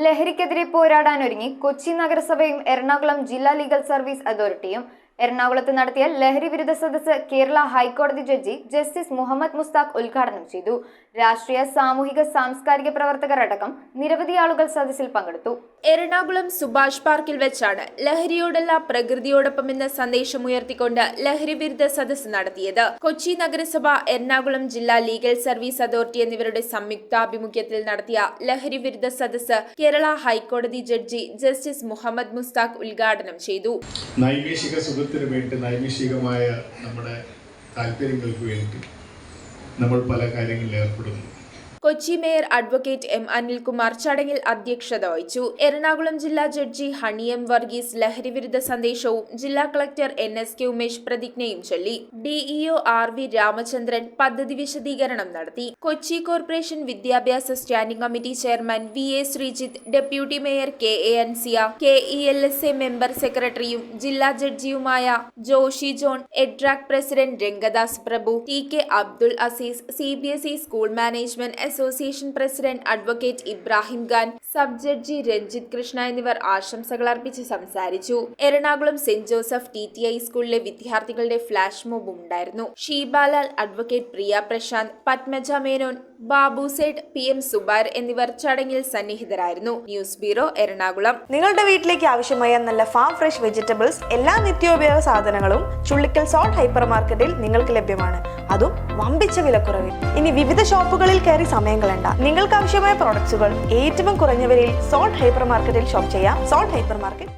ലഹരിക്കെതിരെ പോരാടാനൊരുങ്ങി കൊച്ചി നഗരസഭയും എറണാകുളം ജില്ലാ ലീഗൽ സർവീസ് അതോറിറ്റിയും. എറണാകുളത്ത് നടത്തിയ ലഹരി വിരുദ്ധ സദസ്സ് കേരള ഹൈക്കോടതി ജഡ്ജി ജസ്റ്റിസ് മുഹമ്മദ് മുസ്താഖ് ഉദ്ഘാടനം ചെയ്തു. രാഷ്ട്രീയ, സാമൂഹിക, സാംസ്കാരിക പ്രവർത്തകർ അടക്കം നിരവധി ആളുകൾ സദസ്സിൽ പങ്കെടുത്തു. എറണാകുളം സുഭാഷ് പാർക്കിൽ വെച്ചാണ് ലഹരിയോടല്ല പ്രകൃതിയോടൊപ്പം എന്ന സന്ദേശം ഉയർത്തിക്കൊണ്ട് ലഹരി വിരുദ്ധ സദസ്സ് നടത്തിയത്. കൊച്ചി നഗരസഭ, എറണാകുളം ജില്ലാ ലീഗൽ സർവീസ് അതോറിറ്റി എന്നിവരുടെ സംയുക്താഭിമുഖ്യത്തിൽ നടത്തിയ ലഹരി വിരുദ്ധ സദസ്സ് കേരള ഹൈക്കോടതി ജഡ്ജി ജസ്റ്റിസ് മുഹമ്മദ് മുസ്താഖ് ഉദ്ഘാടനം ചെയ്തു. നൈമിഷികമായ നമ്മുടെ താല്പര്യങ്ങൾക്ക് വേണ്ടി നമ്മൾ പല കാര്യങ്ങളിൽ ഏർപ്പെടുന്നു. Kochi mayor advocate M Anilkumar ചടങ്ങിൽ അധ്യക്ഷത വഹിച്ചു. എറണാകുളം ജില്ലാ ജഡ്ജി ഹണി എം വർഗീസ് ലഹരി വിരുദ്ധ സന്ദേശവും ജില്ലാ കളക്ടർ NSK ഉമേഷ് പ്രതിജ്ഞയും ചൊല്ലി. DEO RV രാമചന്ദ്രൻ പദ്ധതി വിശദീകരണം നടത്തി. കൊച്ചി കോർപ്പറേഷൻ വിദ്യാഭ്യാസ standing committee chairman VA Sreejith, deputy mayor KA Ansiya, KELSA member സെക്രട്ടറിയും ജില്ലാ ജഡ്ജിയുമായ Joshi John, EDRAC president Rangadas Prabhu, TK Abdul Azeez, CBSE school management association president advocate Ibrahim Khan, sub judge Ranjith Krishna എന്നിവർ ആശംസകൾ അർപ്പിച്ച് സംസാരിച്ചു. എറണാകുളം സെന്റ് ജോസഫ് TTI സ്കൂളിലെ വിദ്യാർത്ഥികളുടെ ഫ്ലാഷ് മോബും ഉണ്ടായിരുന്നു. ഷീബാലാൽ, അഡ്വക്കേറ്റ് പ്രിയ പ്രശാന്ത്, പത്മജ മേനോൻ, ബാബു സേഠ്, PM സുബൈർ എന്നിവർ ചടങ്ങിൽ സന്നിഹിതരായിരുന്നു. News bureau, Ernakulam. നിങ്ങളുടെ വീട്ടിലേക്ക് ആവശ്യമായ നല്ല ഫാം ഫ്രഷ് വെജിറ്റബിൾസ്, എല്ലാ നിത്യോപയോഗ സാധനങ്ങളും ചുള്ളിക്കൽ സോൾട്ട് ഹൈപ്പർ മാർക്കറ്റിൽ നിങ്ങൾക്ക് ലഭ്യമാണ്. അതും വമ്പിച്ച വിലക്കുറവിൽ. ഇനി വിവിധ ഷോപ്പുകളിൽ കയറി സമയം കളയണ്ട. നിങ്ങൾക്ക് ആവശ്യമായ പ്രോഡക്ട്സുകൾ ഏറ്റവും കുറഞ്ഞ വിലയിൽ സോൾട്ട് ഹൈപ്പർ മാർക്കറ്റിൽ ഷോപ്പ് ചെയ്യാം. Salt hyper market.